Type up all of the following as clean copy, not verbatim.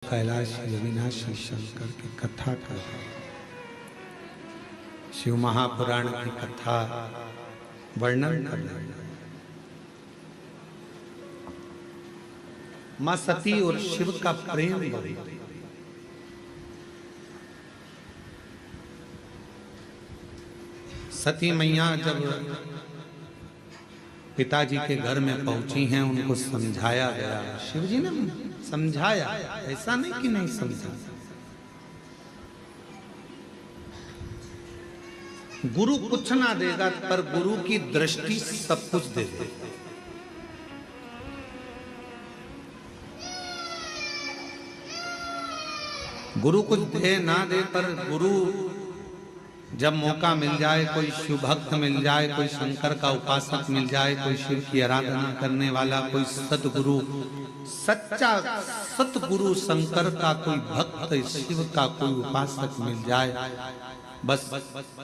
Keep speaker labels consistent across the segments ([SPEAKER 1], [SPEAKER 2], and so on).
[SPEAKER 1] कैलाश अविनाशी शंकर की कथा कर, शिव महापुराण की कथा वर्णन कर रहे हैं। मां सती और शिव का प्रेम बढ़ी। सती मैया जब पिताजी के घर में पहुंची हैं, उनको समझाया गया। शिव जी ने समझाया, ऐसा नहीं कि नहीं समझा। गुरु कुछ ना देगा, पर गुरु की दृष्टि सब कुछ दे देगा। गुरु कुछ दे ना दे, पर गुरु जब मौका मिल जाए, कोई शिव भक्त मिल जाए, कोई शंकर का उपासक मिल जाए, कोई शिव की आराधना करने वाला, कोई सतगुरु, सच्चा सतगुरु शंकर का कोई भक्त, शिव का कोई उपासक मिल जाए, बस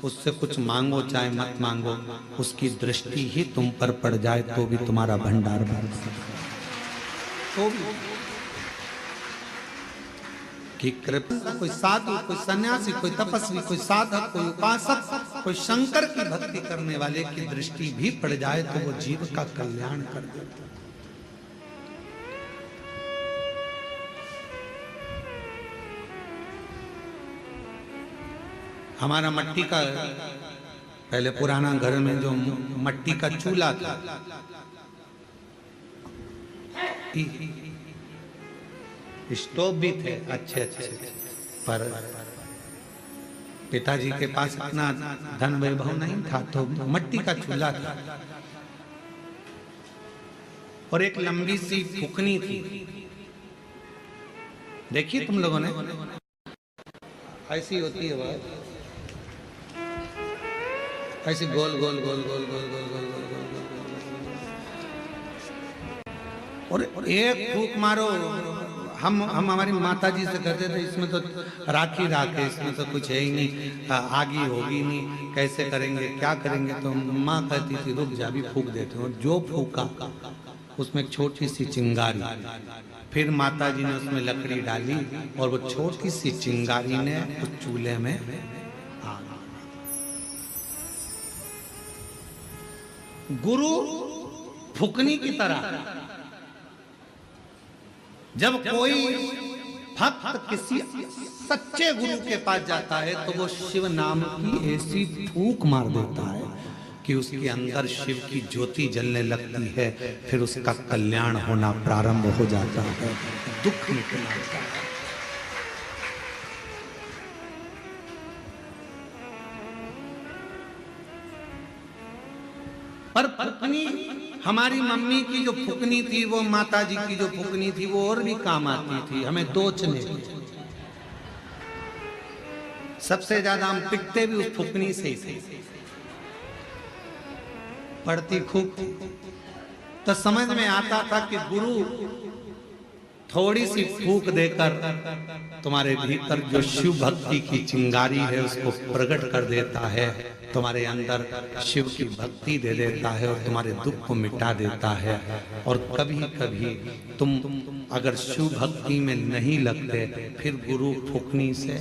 [SPEAKER 1] उससे कुछ मांगो चाहे मत मांगो, उसकी दृष्टि ही तुम पर पड़ जाए तो भी तुम्हारा भंडार भर सकता तो भी कि कृपा। कोई साधु, कोई सन्यासी, कोई तपस्वी, कोई साधक, कोई उपासक, कोई शंकर की भक्ति करने वाले की दृष्टि भी पड़ जाए तो वो जीव का कल्याण कर देता। हमारा मट्टी का, पहले पुराना घर में जो मट्टी का चूल्हा था, स्टोव भी थे अच्छे अच्छे, पर पिताजी के पास इतना धन वैभव नहीं था, तो मट्टी का चूल्हा था और एक लंबी सी फुकनी थी। देखिए तुम लोगों ने, ऐसी होती है बात, ऐसी गोल गोल गोल गोल गोल गोल गोल गोल गोल, और एक फूक मारो। हम हमारी माता जी से कहते थे, इसमें तो राखी राखे, इसमें तो कुछ है ही नहीं, आगी होगी नहीं, कैसे करेंगे, क्या करेंगे। तो माँ कहती थी रुक जा, भी फूक देते हो। जो फूका उसमें एक छोटी सी चिंगारी, फिर माता जी ने उसमें लकड़ी डाली और वो छोटी सी चिंगारी ने उस चूल्हे में आग। गुरु फुकनी की तरह, जब कोई भक्त किसी सच्चे गुरु के पास जाता है तो वो शिव नाम की ऐसी फूंक मार देता है कि उसके अंदर शिव की ज्योति जलने लगती है, फिर उसका कल्याण होना प्रारंभ हो जाता है, दुख मिटना लगता है। पर फुकनी, हमारी मम्मी की जो फुकनी थी, वो माता जी की जो फुकनी थी, वो और भी काम आती थी, हमें दोचने। सबसे ज्यादा हम पिटते भी उस फुकनी से ही थे। पड़ती खूब तो समझ में आता था कि गुरु थोड़ी सी फूंक देकर तुम्हारे भीतर जो शिव भक्ति की चिंगारी है उसको प्रकट कर देता है, तुम्हारे अंदर शिव की भक्ति दे देता है और तुम्हारे दुख को मिटा देता है। और कभी कभी तुम अगर शिव भक्ति में नहीं लगते, फिर गुरु फुकनी से,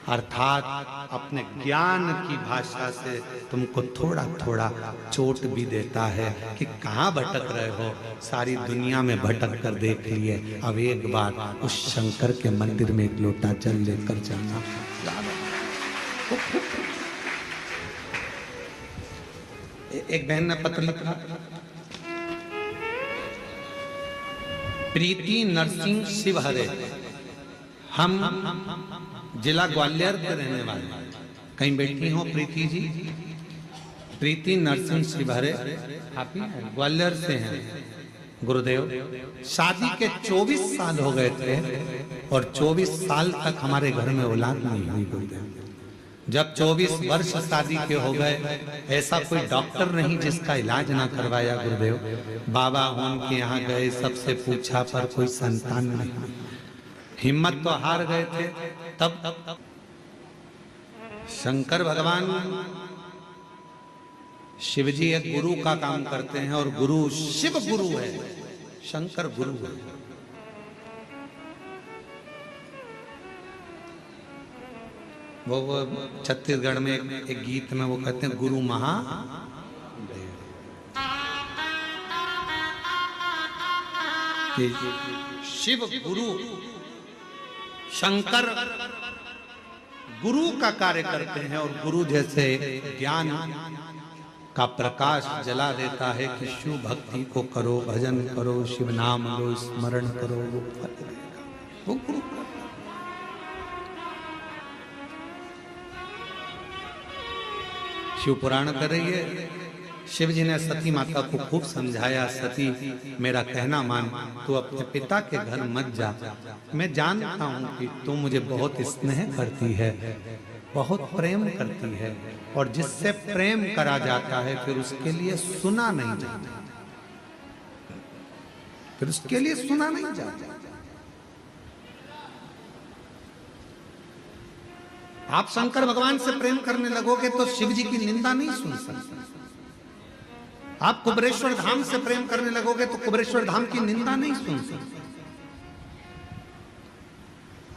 [SPEAKER 1] अर्थात अपने ज्ञान की भाषा से तुमको थोड़ा थोड़ा चोट भी देता है कि कहाँ भटक रहे हो, सारी दुनिया में भटक कर देख लिए, अब एक बार उस शंकर के मंदिर में एक लोटा जल लेकर जाना। एक बहन ने पत्र लिखा, प्रीति नरसिंह शिवहरे, हम जिला ग्वालियर के रहने वाले। कहीं बैठी हो प्रीति जी? प्रीति नरसिंह शिवहरे, आप ही ग्वालियर से हैं। गुरुदेव, शादी के 24 साल हो गए थे और 24 साल तक हमारे घर में औलाद नहीं हुई। गुरुदेव, जब 24 वर्ष शादी के हो गए, ऐसा कोई डॉक्टर नहीं जिसका इलाज ना करवाया। गुरुदेव, बाबा उनके यहाँ गए, सबसे पूछा पर कोई संतान नहीं, हिम्मत तो हार गए थे। तब शंकर भगवान, शिव जी एक गुरु का काम करते हैं और गुरु शिव गुरु है, शंकर गुरु है। वो छत्तीसगढ़ में एक गीत में वो कहते हैं गुरु महा कि शिव गुरु शंकर गुरु का कार्य करते हैं और गुरु जैसे ज्ञान का प्रकाश जला देता है कि शिव भक्ति को करो, भजन करो, शिव नाम लो, स्मरण करो, वो फल देगा, वो गुरु। शिव पुराण कर रही है, शिव जी ने सती माता को खूब समझाया, सती मेरा कहना मान, तू अपने पिता के घर मत जा, मैं जानता हूं कि तू मुझे बहुत स्नेह करती है, बहुत प्रेम करती है, और जिससे प्रेम करा जाता है फिर उसके लिए सुना नहीं जाता, फिर उसके लिए सुना नहीं जाता। आप शंकर भगवान से प्रेम करने लगोगे तो शिव जी की निंदा नहीं सुन सकते। आप कुबेरेश्वर धाम से प्रेम करने लगोगे तो कुबेरेश्वर धाम की निंदा नहीं सुन सकते।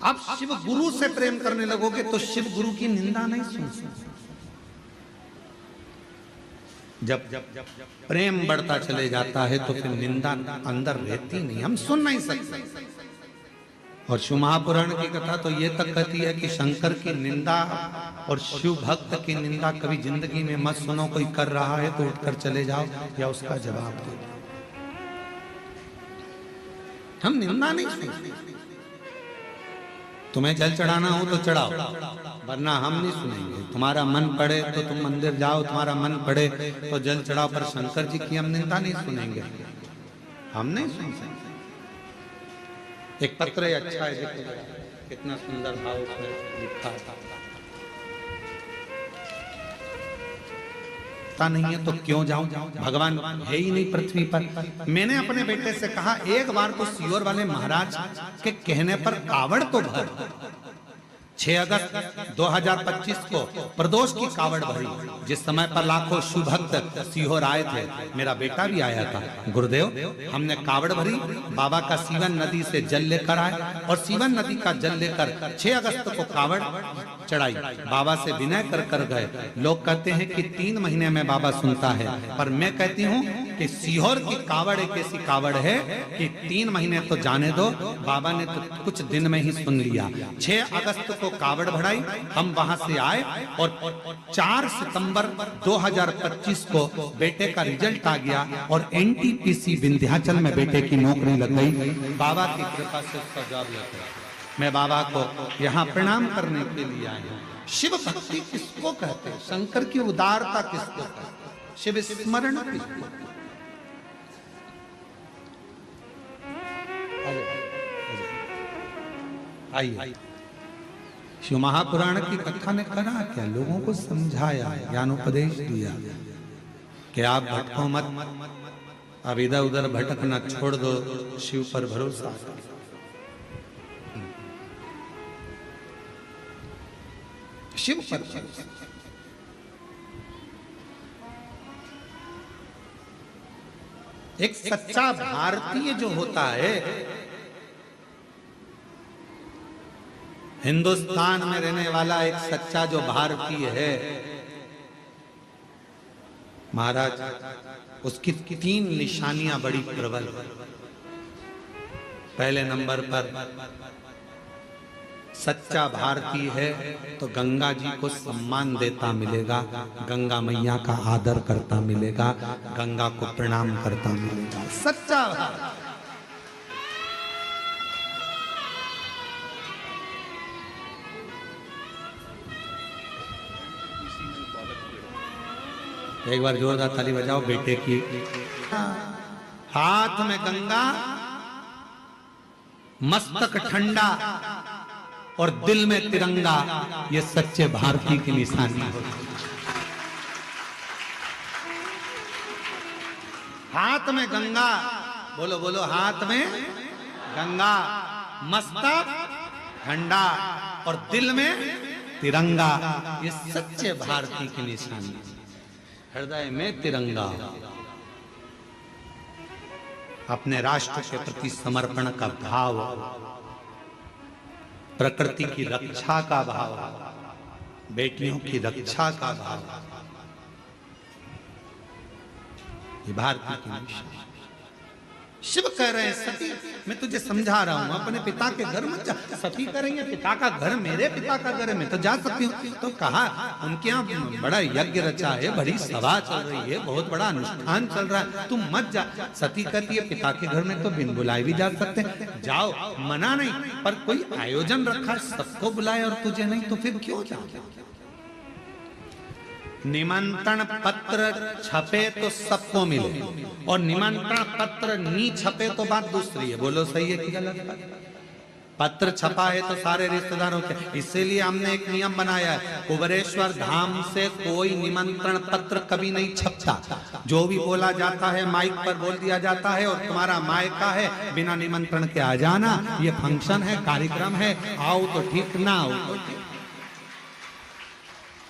[SPEAKER 1] आप शिव गुरु से प्रेम करने लगोगे तो शिव गुरु की निंदा नहीं सुन सकते। जब प्रेम बढ़ता चले जाता है तो फिर निंदा अंदर रहती नहीं, हम सुन नहीं सकते। और शिव महापुराण की कथा तो ये तक कहती है कि शंकर की निंदा और शिव भक्त की निंदा कभी जिंदगी में मत सुनो। कोई कर रहा है तो उठकर चले जाओ या उसका जवाब दो। हम निंदा नहीं सुनते। तुम्हें जल चढ़ाना हो तो चढ़ाओ, वरना हम नहीं सुनेंगे। तुम्हारा मन पड़े तो तुम मंदिर जाओ, तुम्हारा मन पड़े तो जल चढ़ाओ, पर शंकर जी की हम निंदा नहीं सुनेंगे, हम नहीं सुन सकते। एक पत्र अच्छा है, देखो कितना सुंदर भाव उसमें लिखा था। नहीं है तो क्यों जाऊं, भगवान है ही नहीं पृथ्वी पर। मैंने अपने बेटे से कहा एक बार तो सीहोर वाले महाराज के कहने पर कावड़ तो भर। 6 अगस्त 2025 को प्रदोष की कावड़ भरी, जिस समय पर लाखों शिव भक्त सीहोर आए थे, मेरा बेटा भी आया था। गुरुदेव हमने कावड़ भरी, बाबा का सीवन नदी से जल लेकर आए और सीवन नदी का जल लेकर 6 अगस्त को कावड़ चढ़ाई। बाबा से विनय कर गए। लोग कहते हैं कि 3 महीने में बाबा सुनता है, पर मैं कहती हूँ कि सीहोर की कावड़ एक ऐसी कावड़ है कि 3 महीने तो जाने दो, बाबा ने तो कुछ दिन में ही सुन लिया। 6 अगस्त को कावड़ बढ़ाई, हम वहां से आए और 4 सितंबर 2025 को बेटे का रिजल्ट आ गया और एनटीपीसी विंध्याचल में बेटे की नौकरी लग गई। बाबा की कृपा से उसका जॉब लग गया। मैं बाबा को यहाँ प्रणाम करने के लिए आया हूँ। शिव भक्ति किसको कहते हैं, शंकर की उदारता किसको कहते हैं, शिव स्मरण किसको? आइए, शिव महापुराण की कथा ने करा क्या, लोगों को समझाया, ज्ञानोपदेश दिया कि आप भटको मत, अब इधर उधर भटकना छोड़ दो, शिव पर भरोसा। शिव पर एक सच्चा भारतीय जो होता है, हिंदुस्तान में रहने वाला एक सच्चा जो भारतीय है महाराज, उसकी 3 निशानियां बड़ी प्रबल। पहले नंबर पर सच्चा भारतीय है तो गंगा जी को सम्मान देता मिलेगा, गंगा मैया का आदर करता मिलेगा, गंगा को प्रणाम करता मिलेगा। सच्चा भारत। एक बार जोरदार ताली बजाओ बेटे की। हाथ में गंगा, मस्तक ठंडा और दिल में तिरंगा, ये सच्चे भारतीय की निशानी है। हाथ में गंगा, बोलो बोलो, हाथ में गंगा, मस्तक ठंडा और दिल में तिरंगा, ये सच्चे भारतीय की निशानी है। हृदय में तिरंगा, अपने राष्ट्र के प्रति समर्पण का भाव, प्रकृति की रक्षा का भाव, बेटियों की रक्षा का भाव, ये भारतीय की मिशन। शिव कह रहे हैं सती मैं तुझे समझा रहा हूं, अपने पिता के घर मत जा। सती कह रही है पिता का घर, मेरे पिता का घर है, मैं तो जा सकती हूँ। तो कहा उनके यहाँ बड़ा यज्ञ रचा है, बड़ी सभा चल रही है, बहुत बड़ा अनुष्ठान चल रहा है, तुम मत जा। सती कहती है पिता के घर में तो बिन बुलाए भी जा सकते हैं, जाओ, मना नहीं, पर कोई आयोजन रखा है, सबको बुलाए और तुझे नहीं, तो फिर क्यों जाओ? निमंत्रण पत्र छपे तो सबको मिले, और निमंत्रण पत्र नहीं छपे तो बात दूसरी है। बोलो सही है कि गलत? पत्र छपा है तो सारे रिश्तेदारों के, इसीलिए हमने एक नियम बनाया है, कुबेरेश्वर धाम से कोई निमंत्रण पत्र कभी नहीं छपता। जो भी बोला जाता है माइक पर बोल दिया जाता है, और तुम्हारा मायका है, बिना निमंत्रण के आ जाना, ये फंक्शन है, कार्यक्रम है, आओ तो ठीक, ना आओ तो ठीक।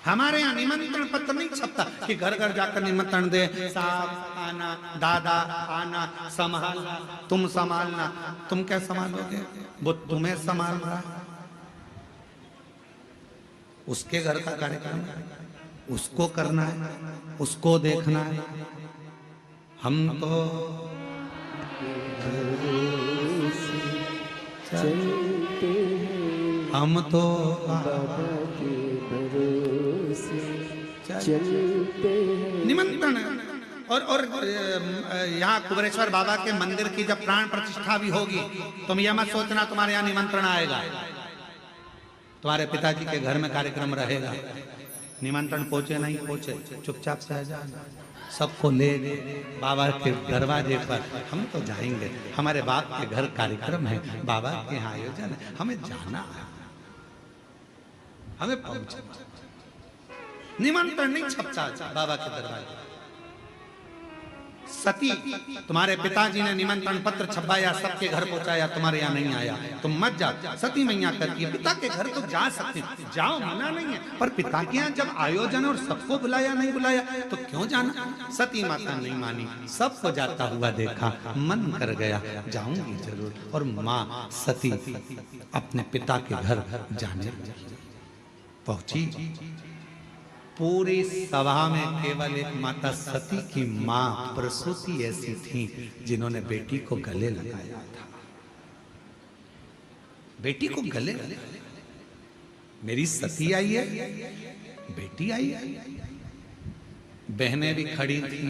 [SPEAKER 1] हमारे यहाँ निमंत्रण पत्र नहीं छपता कि घर घर जाकर निमंत्रण दे, साहब आना, दादा आना, संभालना, तुम संभालना। तुम क्या संभालोगे? वो तुम्हें संभाल रहा है, उसके घर का कार्यक्रम है, उसको करना है, उसको देखना है। हम तो निमंत्रण। और यहाँ कुबेरेश्वर बाबा के मंदिर की जब प्राण प्रतिष्ठा भी होगी, तुम यह मत सोचना तुम्हारे यहाँ निमंत्रण आएगा, तुम्हारे पिताजी के घर में कार्यक्रम रहेगा। निमंत्रण पहुंचे नहीं पहुंचे, चुपचाप से आ जाना, सबको ले बाबा के दरवाजे पर। हम तो जाएंगे, हमारे बाप के घर कार्यक्रम है, बाबा के यहाँ आयोजन है, हमें जाना है, हमें पहुंचना। निमंत्रण नहीं छपता बाबा के दरवाजे। सती तुम्हारे पिताजी ने निमंत्रण पत्र छपाया, सबके घर पहुंचाया, तुम्हारे यहाँ नहीं आया, तुम मत जाओ। सती मैया कहती है पिता के घर तो जा सकते हैं, जाओ, मना नहीं है, पर पिता के यहाँ जब आयोजन और सबको बुलाया नहीं बुलाया तो क्यों जाना? सती माता नहीं मानी, सबको जाता हुआ देखा, मन कर गया जाऊंगी जरूर। और माँ सती अपने पिता के घर जाने पहुंची। पूरी सभा में केवल एक माता सती की मां प्रसूति ऐसी थी जिन्होंने बेटी को गले लगाया था। बेटी को गले, मेरी सती आई है, बेटी आई है। बहनें भी खड़ी थी,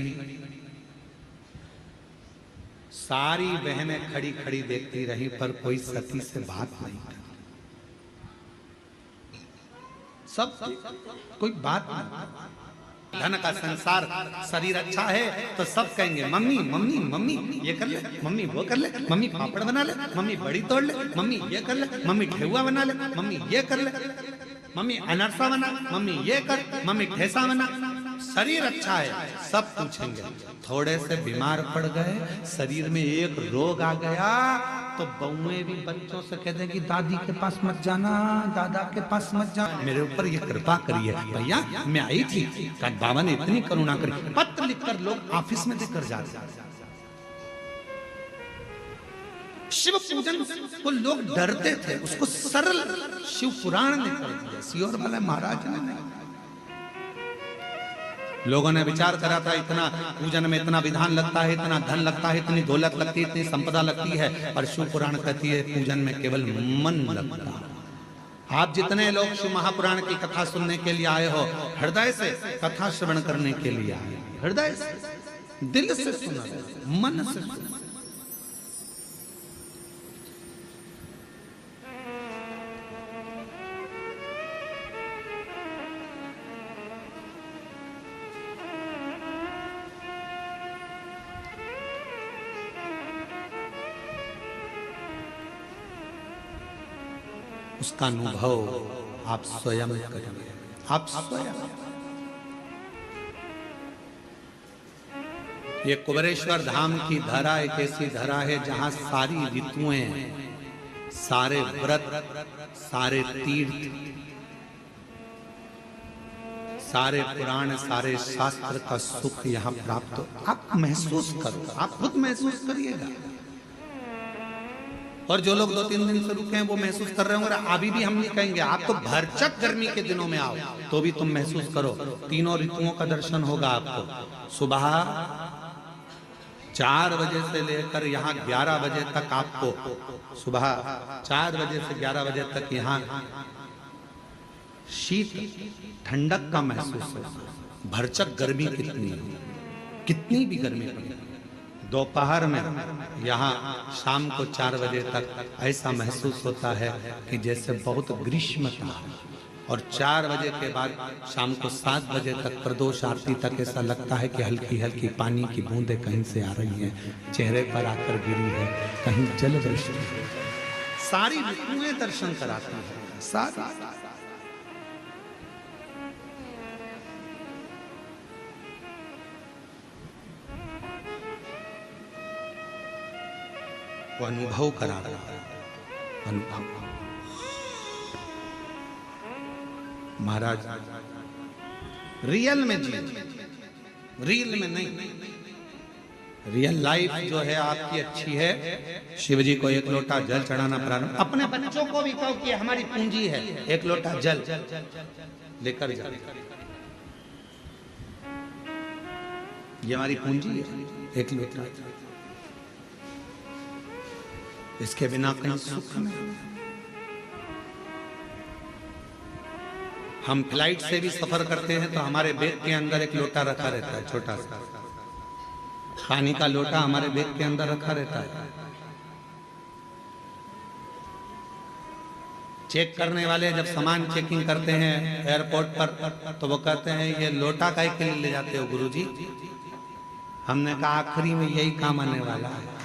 [SPEAKER 1] सारी बहनें खड़ी खड़ी देखती रही, पर कोई सती से बात नहीं की। सब कोई बात नहीं। धन का संसार, शरीर अच्छा है तो सब कहेंगे मम्मी मम्मी मम्मी ये कर ले, मम्मी वो कर ले, मम्मी पापड़ बना ले, मम्मी बड़ी तोड़ ले, मम्मी ये कर ले, मम्मी ठेहुआ बना ले, मम्मी ये कर ले, मम्मी अनरसा बना, मम्मी ये कर, मम्मी ठेसा बना। शरीर अच्छा है सब पूछेंगे। थोड़े से बीमार पड़ गए, शरीर में एक रोग आ गया तो बहुएं भी बच्चों से कहते हैं कि दादी के पास मत जाना, दादा के पास मत जाना। मेरे ऊपर ये कृपा करिए भैया, मैं आई थी, बाबा ने इतनी करुणा करी। पत्र लिखकर लोग ऑफिस में देकर जाते। शिव पूजन को लोग डरते थे, उसको सरल शिव पुराण ने कर दिया, सियोर वाले महाराज ने नहीं। लोगों ने विचार करा था इतना पूजन में इतना विधान लगता है, इतना धन लगता है, इतनी दौलत लगती है, इतनी संपदा लगती है, पर शिव पुराण कहती है पूजन में केवल मन लगता है। आप जितने लोग शिव महापुराण की कथा सुनने के लिए आए हो, हृदय से कथा श्रवण करने के लिए आए, हृदय से, दिल से सुना, मन से सुना। उसका अनुभव आप स्वयं करेंगे, आप स्वयं। ये कुबेरेश्वर धाम की धरा एक ऐसी धरा है जहां सारी ऋतुएं, सारे व्रत, सारे तीर्थ, सारे पुराण, सारे शास्त्र का सुख यहाँ प्राप्त हो। आप महसूस करो, आप खुद महसूस करिएगा। और जो लोग 2-3 दिन से रुके हैं वो महसूस कर रहे होंगे। अभी भी हम ये कहेंगे आप तो भरचक गर्मी के दिनों में आओ तो भी तुम महसूस करो, तीनों ऋतुओं का दर्शन होगा आपको। सुबह 4 बजे से लेकर यहाँ 11 बजे तक आपको, सुबह 4 बजे से 11 बजे तक यहाँ शीत ठंडक का महसूस होगा। भरचक गर्मी कितनी है, कितनी भी गर्मी पड़े, दोपहर में यहाँ शाम को 4 बजे तक ऐसा महसूस होता है कि जैसे बहुत ग्रीष्मता है। और 4 बजे के बाद शाम को 7 बजे तक प्रदोष आरती तक ऐसा लगता है कि हल्की हल्की पानी की बूंदें कहीं से आ रही हैं, चेहरे पर आकर गिरी है, कहीं जल वृष्टि है। सारी ऋतुएं दर्शन कराती है, सारी। वो अनुभव करा, अनुभव। महाराज रियल में जी, रियल में नहीं। रियल लाइफ जो है आपकी अच्छी है। शिव जी को 1 लोटा जल चढ़ाना प्रारंभ, अपने बच्चों को भी कहो कि हमारी पूंजी है, 1 लोटा जल लेकर जाओ, ये हमारी पूंजी है, 1 लोटा। इसके बिना कहीं सुख नहीं। हम फ्लाइट से भी सफर करते हैं तो हमारे बैग के अंदर 1 लोटा रखा रहता है, छोटा सा पानी का लोटा हमारे बैग के अंदर रखा रहता है। चेक करने वाले जब सामान चेकिंग करते हैं एयरपोर्ट पर तो वो कहते हैं ये लोटा काहे के लिए ले जाते हो गुरुजी? हमने कहा आखिरी में यही काम आने वाला है,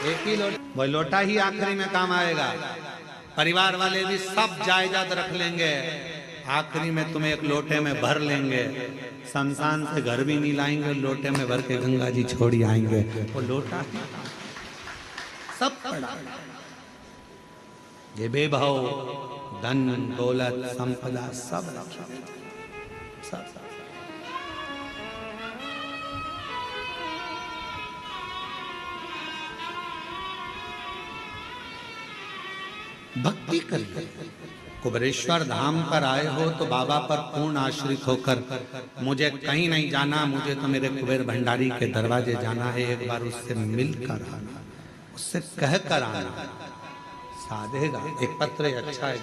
[SPEAKER 1] एक ही लोटा, वो लोटा ही आखिरी में काम आएगा। परिवार वाले भी सब जायदाद रख लेंगे, आखिरी में तुम्हें 1 लोटे में भर लेंगे, शमशान से घर भी नहीं लाएंगे, लोटे में भर के गंगा जी छोड़ी आएंगे। वो लोटा सब पड़ा, ये बेभाव धन दौलत संपदा सब सब। भक्ति करिए। कुबेरेश्वर धाम पर आए हो तो बाबा पर पूर्ण आश्रित होकर, मुझे कहीं नहीं जाना, मुझे तो मेरे कुबेर भंडारी के दरवाजे जाना है, एक बार उससे मिलकर आना, उससे कह कर आना, साधेगा। एक पत्र अच्छा है।